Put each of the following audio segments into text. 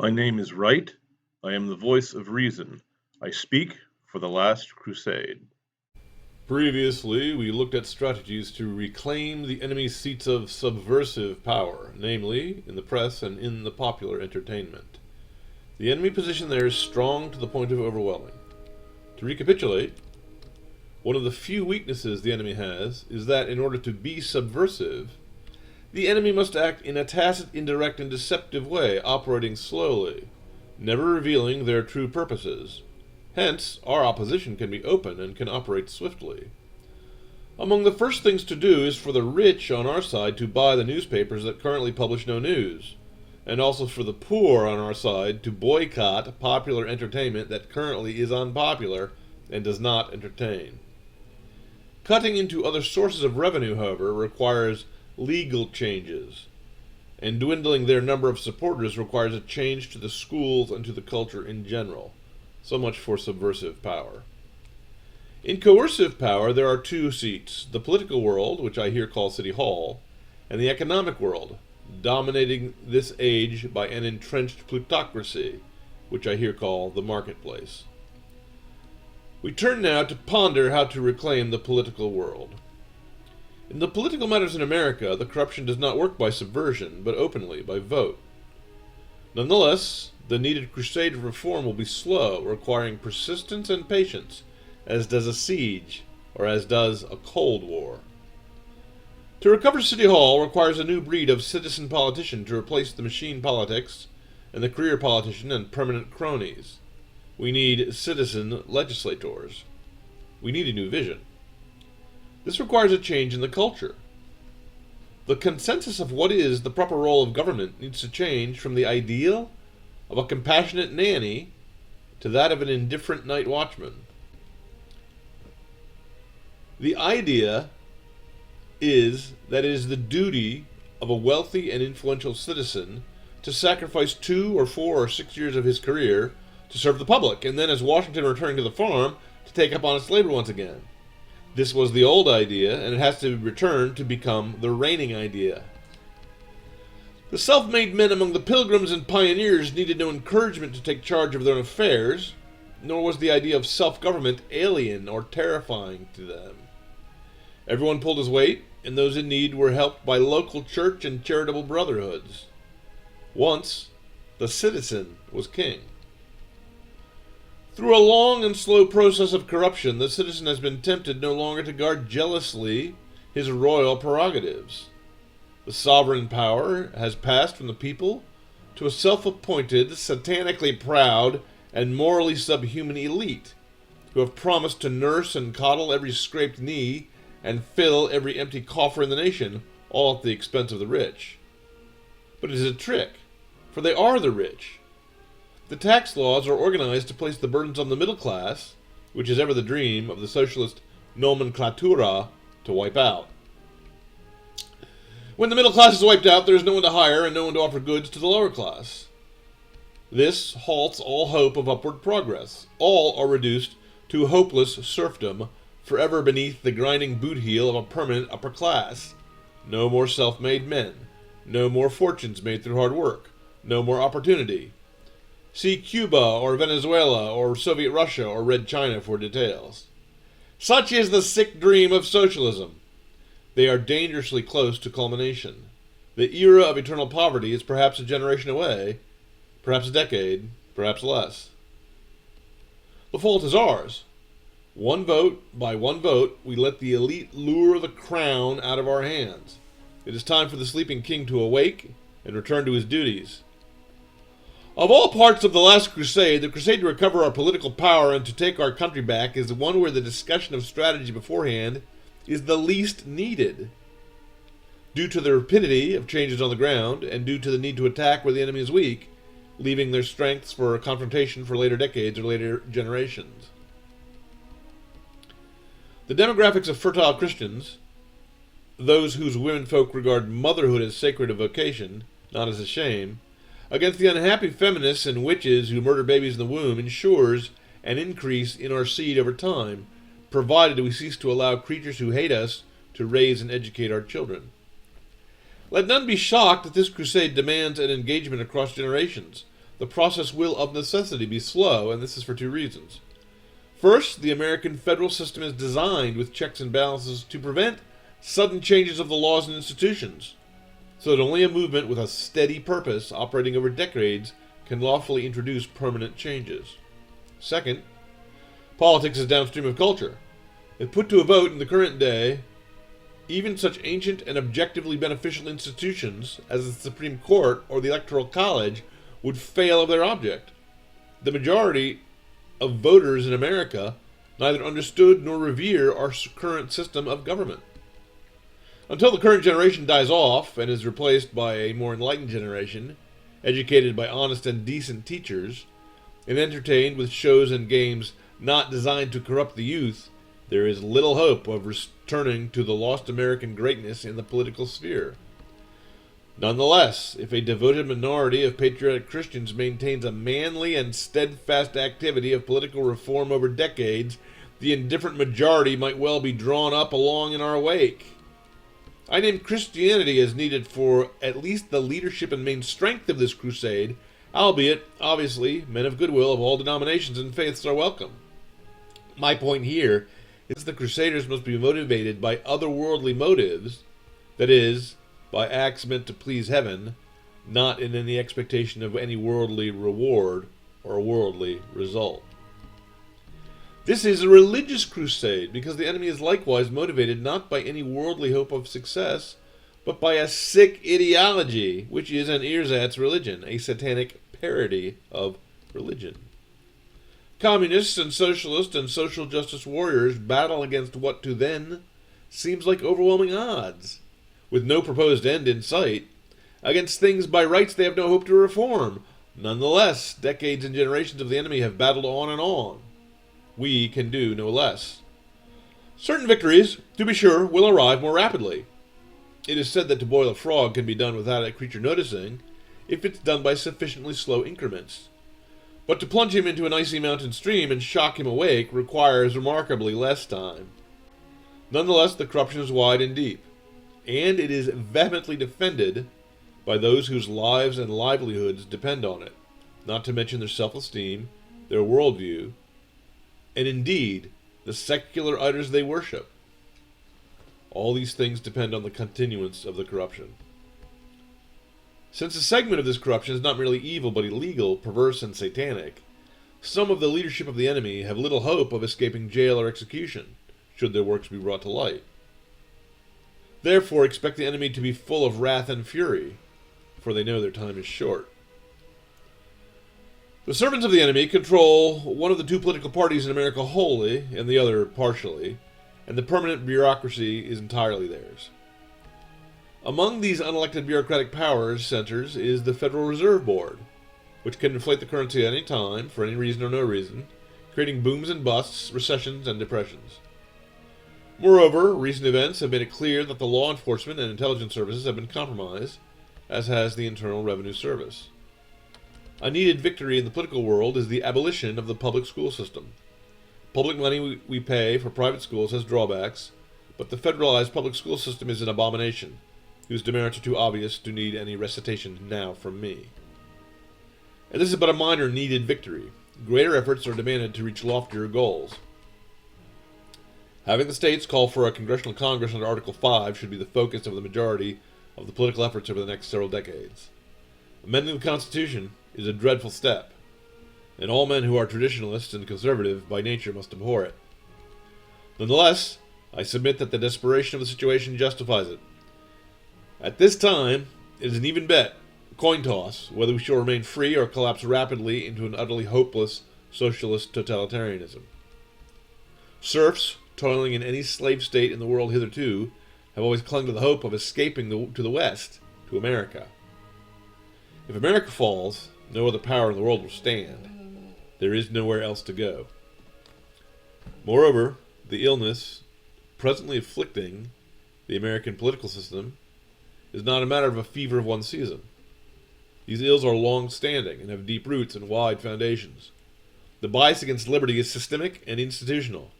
My name is Wright. I am the voice of reason. I speak for the Last Crusade. Previously, we looked at strategies to reclaim the enemy's seats of subversive power, namely, in the press and in the popular entertainment. The enemy position there is strong to the point of overwhelming. To recapitulate, one of the few weaknesses the enemy has is that in order to be subversive, the enemy must act in a tacit, indirect, and deceptive way, operating slowly, never revealing their true purposes. Hence, our opposition can be open and can operate swiftly. Among the first things to do is for the rich on our side to buy the newspapers that currently publish no news, and also for the poor on our side to boycott popular entertainment that currently is unpopular and does not entertain. Cutting into other sources of revenue, however, requires legal changes, and dwindling their number of supporters requires a change to the schools and to the culture in general. So much for subversive power. In coercive power, there are two seats: the political world, which I here call City Hall, and the economic world, dominating this age by an entrenched plutocracy, which I here call the marketplace. We turn now to ponder how to reclaim the political world. In the political matters in America, the corruption does not work by subversion, but openly, by vote. Nonetheless, the needed crusade of reform will be slow, requiring persistence and patience, as does a siege, or as does a Cold War. To recover City Hall requires a new breed of citizen politician to replace the machine politics and the career politician and permanent cronies. We need citizen legislators. We need a new vision. This requires a change in the culture. The consensus of what is the proper role of government needs to change from the ideal of a compassionate nanny to that of an indifferent night watchman. The idea is that it is the duty of a wealthy and influential citizen to sacrifice 2 or 4 or 6 years of his career to serve the public, and then as Washington returning to the farm, to take up honest labor once again. This was the old idea, and it has to return to become the reigning idea. The self-made men among the pilgrims and pioneers needed no encouragement to take charge of their own affairs, nor was the idea of self-government alien or terrifying to them. Everyone pulled his weight, and those in need were helped by local church and charitable brotherhoods. Once, the citizen was king. Through a long and slow process of corruption, the citizen has been tempted no longer to guard jealously his royal prerogatives. The sovereign power has passed from the people to a self-appointed, satanically proud, and morally subhuman elite who have promised to nurse and coddle every scraped knee and fill every empty coffer in the nation, all at the expense of the rich. But it is a trick, for they are the rich. The tax laws are organized to place the burdens on the middle class, which is ever the dream of the socialist nomenclatura to wipe out. When the middle class is wiped out, there is no one to hire and no one to offer goods to the lower class. This halts all hope of upward progress. All are reduced to hopeless serfdom, forever beneath the grinding boot heel of a permanent upper class. No more self-made men. No more fortunes made through hard work. No more opportunity. See Cuba or Venezuela or Soviet Russia or Red China for details. Such is the sick dream of socialism. They are dangerously close to culmination. The era of eternal poverty is perhaps a generation away, perhaps a decade, perhaps less. The fault is ours. One vote by one vote, we let the elite lure the crown out of our hands. It is time for the sleeping king to awake and return to his duties. Of all parts of the Last Crusade, the crusade to recover our political power and to take our country back is the one where the discussion of strategy beforehand is the least needed, due to the rapidity of changes on the ground and due to the need to attack where the enemy is weak, leaving their strengths for confrontation for later decades or later generations. The demographics of fertile Christians, those whose womenfolk regard motherhood as sacred a vocation, not as a shame, against the unhappy feminists and witches who murder babies in the womb, ensures an increase in our seed over time, provided we cease to allow creatures who hate us to raise and educate our children. Let none be shocked that this crusade demands an engagement across generations. the process will of necessity be slow, and this is for two reasons. First, the American federal system is designed with checks and balances to prevent sudden changes of the laws and institutions, so that only a movement with a steady purpose operating over decades can lawfully introduce permanent changes. Second, politics is downstream of culture. If put to a vote in the current day, even such ancient and objectively beneficial institutions as the Supreme Court or the Electoral College would fail of their object. The majority of voters in America neither understood nor revere our current system of government. Until the current generation dies off and is replaced by a more enlightened generation, educated by honest and decent teachers, and entertained with shows and games not designed to corrupt the youth, there is little hope of returning to the lost American greatness in the political sphere. Nonetheless, if a devoted minority of patriotic Christians maintains a manly and steadfast activity of political reform over decades, the indifferent majority might well be drawn up along in our wake. I name Christianity as needed for at least the leadership and main strength of this crusade, albeit, obviously, men of goodwill of all denominations and faiths are welcome. My point here is the Crusaders must be motivated by otherworldly motives, that is, by acts meant to please heaven, not in any expectation of any worldly reward or worldly result. This is a religious crusade because the enemy is likewise motivated not by any worldly hope of success, but by a sick ideology, which is an ersatz religion, a satanic parody of religion. Communists and socialists and social justice warriors battle against what to them seems like overwhelming odds, with no proposed end in sight, against things by rights they have no hope to reform. Nonetheless, decades and generations of the enemy have battled on and on. We can do no less. Certain victories, to be sure, will arrive more rapidly. It is said that to boil a frog can be done without a creature noticing, if it's done by sufficiently slow increments. But to plunge him into an icy mountain stream and shock him awake requires remarkably less time. Nonetheless, the corruption is wide and deep, and it is vehemently defended by those whose lives and livelihoods depend on it, not to mention their self-esteem, their worldview, and indeed the secular idols they worship. All these things depend on the continuance of the corruption. Since a segment of this corruption is not merely evil but illegal, perverse, and satanic, some of the leadership of the enemy have little hope of escaping jail or execution, should their works be brought to light. Therefore expect the enemy to be full of wrath and fury, for they know their time is short. The servants of the enemy control one of the two political parties in America wholly, and the other partially, and the permanent bureaucracy is entirely theirs. Among these unelected bureaucratic powers centers is the Federal Reserve Board, which can inflate the currency at any time, for any reason or no reason, creating booms and busts, recessions, and depressions. Moreover, recent events have made it clear that the law enforcement and intelligence services have been compromised, as has the Internal Revenue Service. A needed victory in the political world is the abolition of the public school system. Public money we pay for private schools has drawbacks, but the federalized public school system is an abomination, whose demerits are too obvious to need any recitation now from me. And this is but a minor needed victory. Greater efforts are demanded to reach loftier goals. Having the states call for a congressional congress under Article 5 should be the focus of the majority of the political efforts over the next several decades. Amending the Constitution is a dreadful step, and all men who are traditionalists and conservative by nature must abhor it. Nonetheless, I submit that the desperation of the situation justifies it. At this time, it is an even bet, a coin toss, whether we shall remain free or collapse rapidly into an utterly hopeless socialist totalitarianism. Serfs, toiling in any slave state in the world hitherto, have always clung to the hope of escaping to the West, to America. If America falls, no other power in the world will stand. There is nowhere else to go. Moreover, the illness presently afflicting the American political system is not a matter of a fever of one season. These ills are long-standing and have deep roots and wide foundations. The bias against liberty is systemic and institutional.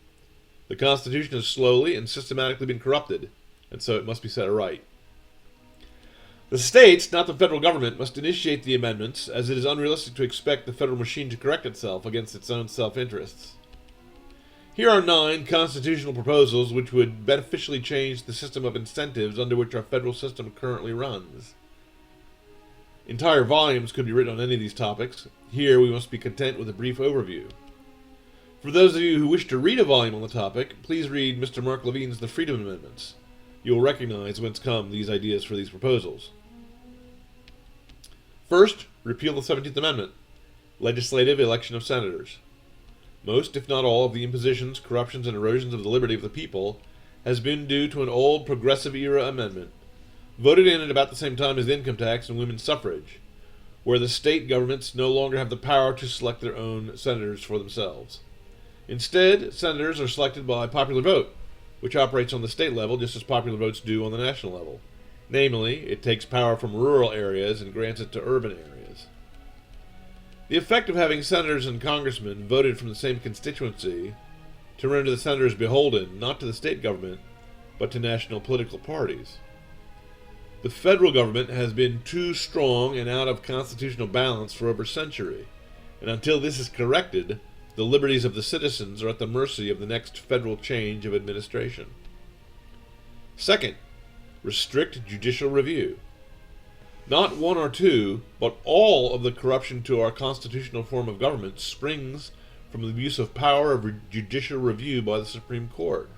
The Constitution has slowly and systematically been corrupted, and so it must be set right. The states, not the federal government, must initiate the amendments, as it is unrealistic to expect the federal machine to correct itself against its own self-interests. Here are 9 constitutional proposals which would beneficially change the system of incentives under which our federal system currently runs. Entire volumes could be written on any of these topics. Here we must be content with a brief overview. For those of you who wish to read a volume on the topic, please read Mr. Mark Levine's The Freedom Amendments. You will recognize whence come these ideas for these proposals. First, repeal the 17th Amendment, legislative election of senators. Most, if not all, of the impositions, corruptions, and erosions of the liberty of the people has been due to an old progressive-era amendment, voted in at about the same time as the income tax and women's suffrage, where the state governments no longer have the power to select their own senators for themselves. Instead, senators are selected by popular vote, which operates on the state level just as popular votes do on the national level. Namely, it takes power from rural areas and grants it to urban areas. The effect of having senators and congressmen voted from the same constituency to render the senators beholden not to the state government, but to national political parties. The federal government has been too strong and out of constitutional balance for over a century, and until this is corrected, the liberties of the citizens are at the mercy of the next federal change of administration. Second, restrict judicial review. Not one or two, but all of the corruption to our constitutional form of government springs from the abuse of power of judicial review by the Supreme Court.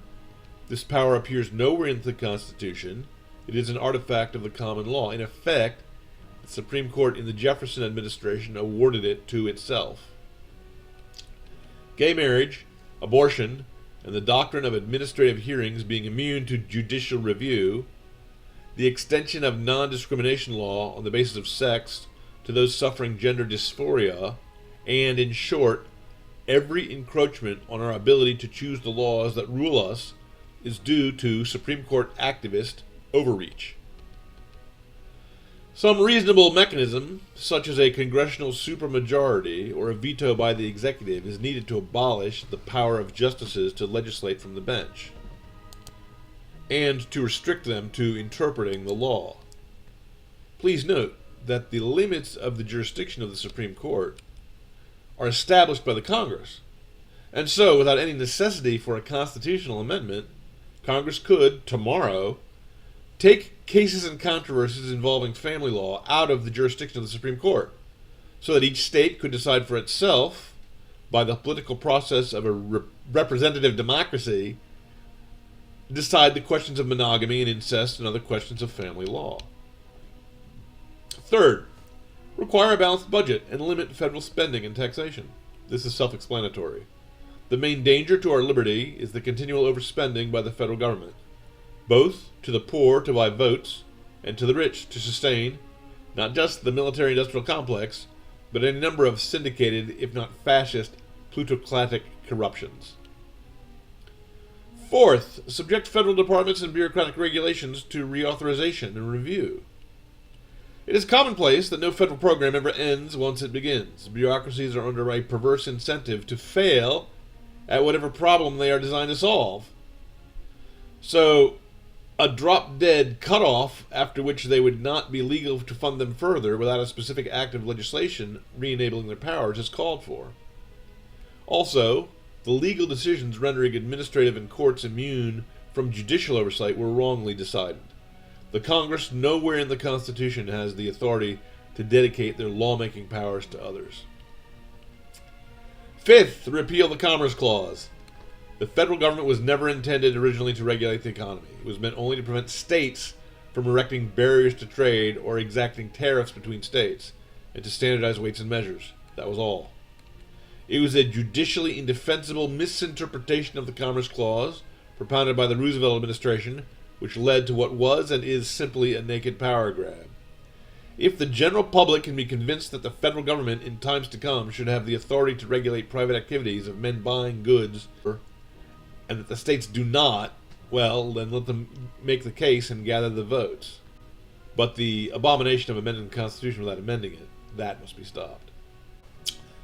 This power appears nowhere in the Constitution. It is an artifact of the common law. In effect, the Supreme Court in the Jefferson administration awarded it to itself. Gay marriage, abortion, and the doctrine of administrative hearings being immune to judicial review, the extension of non-discrimination law on the basis of sex to those suffering gender dysphoria, and, in short, every encroachment on our ability to choose the laws that rule us is due to Supreme Court activist overreach. Some reasonable mechanism, such as a congressional supermajority or a veto by the executive, is needed to abolish the power of justices to legislate from the bench, and to restrict them to interpreting the law. Please note that the limits of the jurisdiction of the Supreme Court are established by the Congress, and so, without any necessity for a constitutional amendment, Congress could, tomorrow, take cases and controversies involving family law out of the jurisdiction of the Supreme Court, so that each state could decide for itself, by the political process of a representative democracy, decide the questions of monogamy and incest and other questions of family law. Third, require a balanced budget and limit federal spending and taxation. This is self-explanatory. The main danger to our liberty is the continual overspending by the federal government, both to the poor to buy votes, and to the rich to sustain not just the military-industrial complex, but a number of syndicated, if not fascist, plutocratic corruptions. Fourth, subject federal departments and bureaucratic regulations to reauthorization and review. It is commonplace that no federal program ever ends once it begins. Bureaucracies are under a perverse incentive to fail at whatever problem they are designed to solve. So, a drop-dead cutoff after which they would not be legal to fund them further without a specific act of legislation re-enabling their powers is called for. Also, the legal decisions rendering administrative and courts immune from judicial oversight were wrongly decided. The Congress nowhere in the Constitution has the authority to dedicate their lawmaking powers to others. Fifth, repeal the Commerce Clause. The federal government was never intended originally to regulate the economy. It was meant only to prevent states from erecting barriers to trade or exacting tariffs between states, and to standardize weights and measures. That was all. It was a judicially indefensible misinterpretation of the Commerce Clause, propounded by the Roosevelt administration, which led to what was and is simply a naked power grab. If the general public can be convinced that the federal government in times to come should have the authority to regulate private activities of men buying goods, and that the states do not, well, then let them make the case and gather the votes. But the abomination of amending the Constitution without amending it, that must be stopped.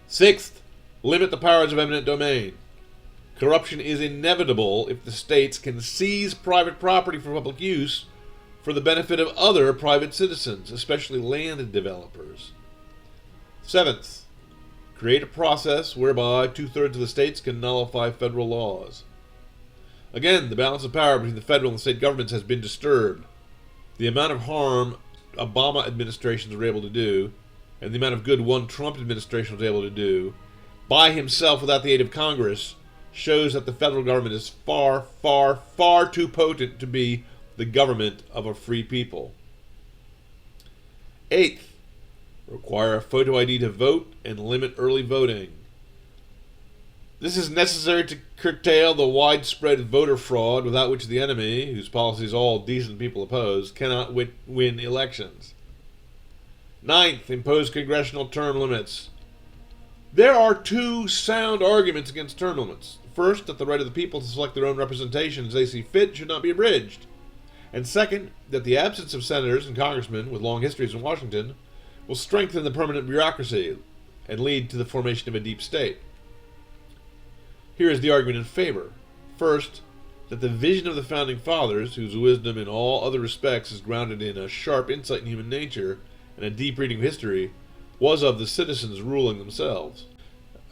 Sixth, limit the powers of eminent domain. Corruption is inevitable if the states can seize private property for public use for the benefit of other private citizens, especially land developers. Seventh, create a process whereby 2/3 of the states can nullify federal laws. Again, the balance of power between the federal and state governments has been disturbed. The amount of harm Obama administrations were able to do, and the amount of good one Trump administration was able to do, by himself without the aid of Congress, shows that the federal government is far, far, far too potent to be the government of a free people. Eighth, require a photo ID to vote and limit early voting. This is necessary to curtail the widespread voter fraud without which the enemy, whose policies all decent people oppose, cannot win elections. Ninth, impose congressional term limits. There are two sound arguments against term limits. First, that the right of the people to select their own representation as they see fit should not be abridged. And second, that the absence of senators and congressmen with long histories in Washington will strengthen the permanent bureaucracy and lead to the formation of a deep state. Here is the argument in favor. First, that the vision of the Founding Fathers, whose wisdom in all other respects is grounded in a sharp insight in human nature and a deep reading of history, was of the citizens ruling themselves.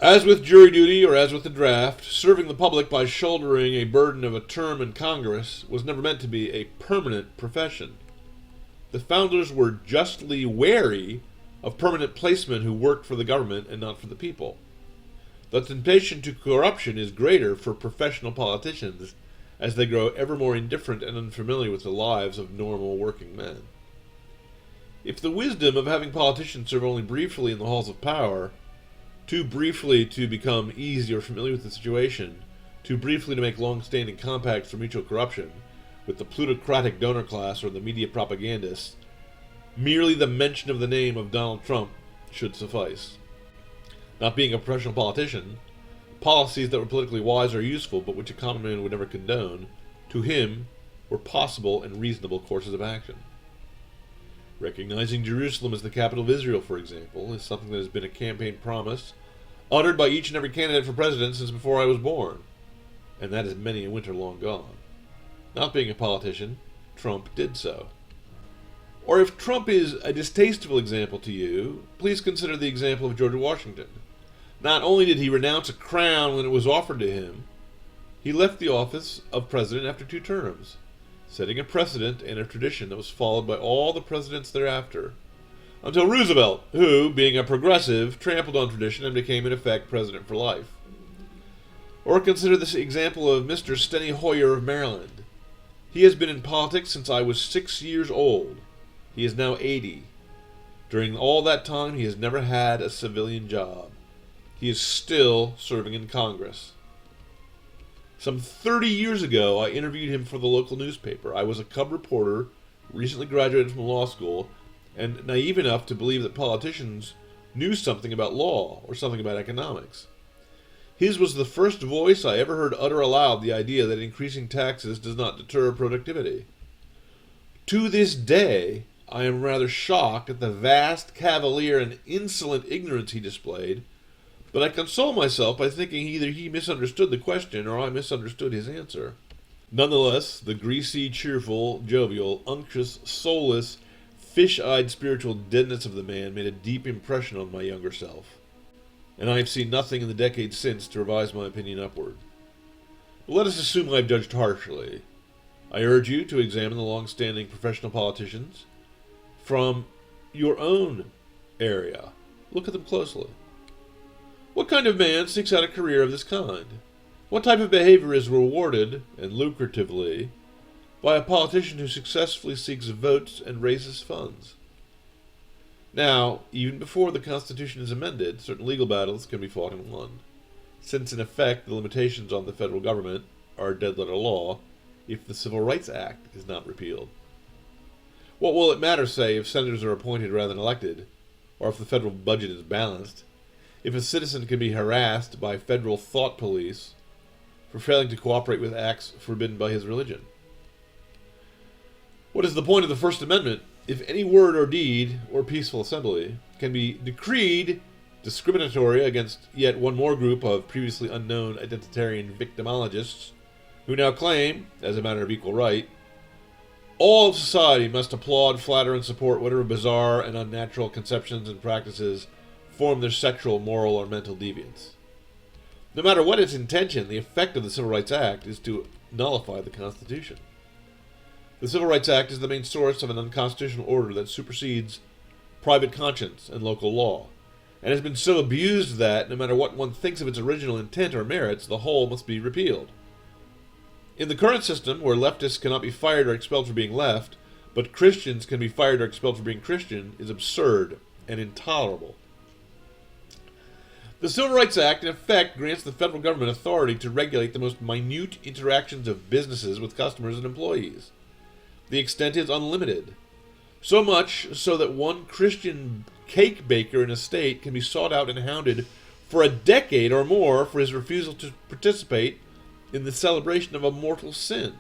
As with jury duty or as with the draft, serving the public by shouldering a burden of a term in Congress was never meant to be a permanent profession. The founders were justly wary of permanent placemen who worked for the government and not for the people. The temptation to corruption is greater for professional politicians as they grow ever more indifferent and unfamiliar with the lives of normal working men. If the wisdom of having politicians serve only briefly in the halls of power, too briefly to become easy or familiar with the situation, too briefly to make long-standing compacts for mutual corruption with the plutocratic donor class or the media propagandists, merely the mention of the name of Donald Trump should suffice. Not being a professional politician, policies that were politically wise or useful but which a common man would never condone, to him were possible and reasonable courses of action. Recognizing Jerusalem as the capital of Israel, for example, is something that has been a campaign promise uttered by each and every candidate for president since before I was born, and that is many a winter long gone. Not being a politician, Trump did so. Or if Trump is a distasteful example to you, please consider the example of George Washington. Not only did he renounce a crown when it was offered to him, he left the office of president after 2 terms, setting a precedent and a tradition that was followed by all the presidents thereafter, until Roosevelt, who, being a progressive, trampled on tradition and became in effect president for life. Or consider this example of Mr. Steny Hoyer of Maryland. He has been in politics since I was 6 years old. He is now 80. During all that time, he has never had a civilian job. He is still serving in Congress. Some 30 years ago, I interviewed him for the local newspaper. I was a cub reporter, recently graduated from law school, and naive enough to believe that politicians knew something about law or something about economics. His was the first voice I ever heard utter aloud the idea that increasing taxes does not deter productivity. To this day, I am rather shocked at the vast, cavalier, and insolent ignorance he displayed, but I console myself by thinking either he misunderstood the question or I misunderstood his answer. Nonetheless, the greasy, cheerful, jovial, unctuous, soulless, fish-eyed spiritual deadness of the man made a deep impression on my younger self, and I have seen nothing in the decades since to revise my opinion upward. But let us assume I have judged harshly. I urge you to examine the long-standing professional politicians from your own area. Look at them closely. What kind of man seeks out a career of this kind? What type of behavior is rewarded, and lucratively, by a politician who successfully seeks votes and raises funds? Now, even before the Constitution is amended, certain legal battles can be fought and won, since in effect the limitations on the federal government are dead-letter law if the Civil Rights Act is not repealed. What will it matter, say, if senators are appointed rather than elected, or if the federal budget is balanced, if a citizen can be harassed by federal thought police for failing to cooperate with acts forbidden by his religion? What is the point of the First Amendment if any word or deed or peaceful assembly can be decreed discriminatory against yet one more group of previously unknown identitarian victimologists who now claim, as a matter of equal right, All of society must applaud, flatter, and support whatever bizarre and unnatural conceptions and practices form their sexual, moral, or mental deviance. No matter what its intention, the effect of the Civil Rights Act is to nullify the Constitution. The Civil Rights Act is the main source of an unconstitutional order that supersedes private conscience and local law, and has been so abused that, no matter what one thinks of its original intent or merits, the whole must be repealed. In the current system, where leftists cannot be fired or expelled for being left, but Christians can be fired or expelled for being Christian, is absurd and intolerable. The Civil Rights Act, in effect, grants the federal government authority to regulate the most minute interactions of businesses with customers and employees. The extent is unlimited. So much so that one Christian cake baker in a state can be sought out and hounded for a decade or more for his refusal to participate in the celebration of a mortal sin.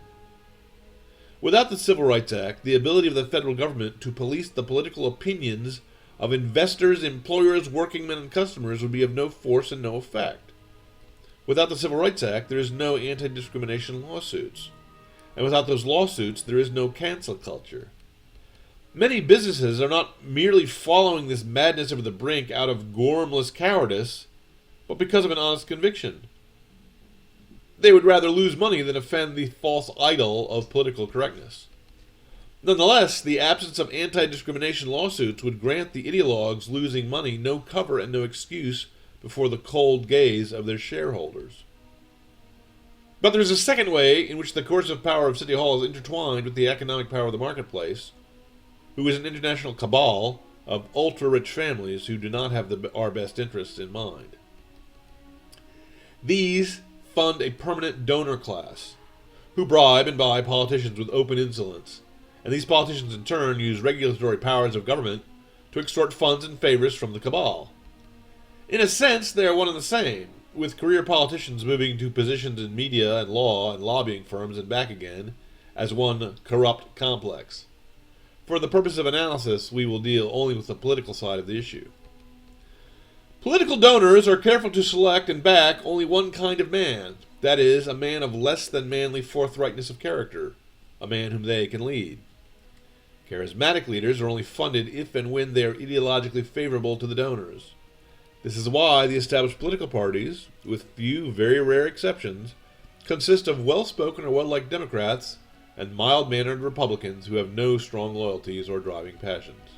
Without the Civil Rights Act, the ability of the federal government to police the political opinions of investors, employers, working men, and customers would be of no force and no effect. Without the Civil Rights Act, there is no anti-discrimination lawsuits. And without those lawsuits, there is no cancel culture. Many businesses are not merely following this madness over the brink out of gormless cowardice, but because of an honest conviction. They would rather lose money than offend the false idol of political correctness. Nonetheless, the absence of anti-discrimination lawsuits would grant the ideologues losing money no cover and no excuse before the cold gaze of their shareholders. But there is a second way in which the coercive power of City Hall is intertwined with the economic power of the marketplace, who is an international cabal of ultra-rich families who do not have our best interests in mind. These fund a permanent donor class, who bribe and buy politicians with open insolence, and these politicians in turn use regulatory powers of government to extort funds and favors from the cabal. In a sense, they are one and the same, with career politicians moving to positions in media and law and lobbying firms and back again as one corrupt complex. For the purpose of analysis, we will deal only with the political side of the issue. Political donors are careful to select and back only one kind of man, that is, a man of less than manly forthrightness of character, a man whom they can lead. Charismatic leaders are only funded if and when they are ideologically favorable to the donors. This is why the established political parties, with few very rare exceptions, consist of well-spoken or well-liked Democrats and mild-mannered Republicans who have no strong loyalties or driving passions.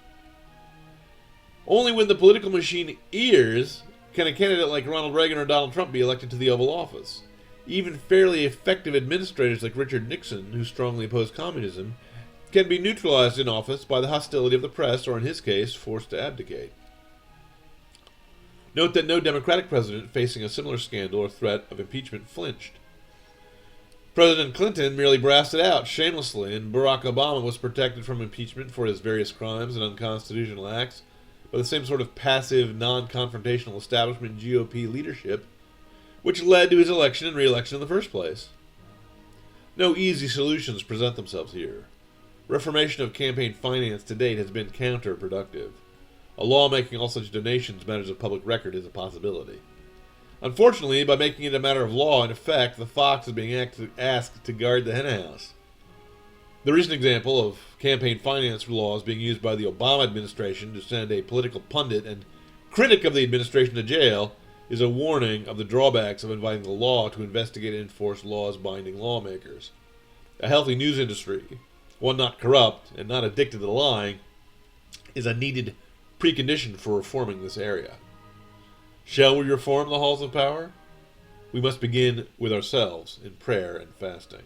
Only when the political machine ears can a candidate like Ronald Reagan or Donald Trump be elected to the Oval Office. Even fairly effective administrators like Richard Nixon, who strongly opposed communism, can be neutralized in office by the hostility of the press, or in his case, forced to abdicate. Note that no Democratic president facing a similar scandal or threat of impeachment flinched. President Clinton merely brassed it out shamelessly, and Barack Obama was protected from impeachment for his various crimes and unconstitutional acts by the same sort of passive, non-confrontational establishment GOP leadership which led to his election and re-election in the first place. No easy solutions present themselves here. Reformation of campaign finance to date has been counterproductive. A law making all such donations matters of public record is a possibility. Unfortunately, by making it a matter of law, in effect, the fox is being asked to guard the henhouse. The recent example of campaign finance laws being used by the Obama administration to send a political pundit and critic of the administration to jail is a warning of the drawbacks of inviting the law to investigate and enforce laws binding lawmakers. A healthy news industry, one not corrupt and not addicted to lying, is a needed precondition for reforming this area. Shall we reform the halls of power? We must begin with ourselves in prayer and fasting.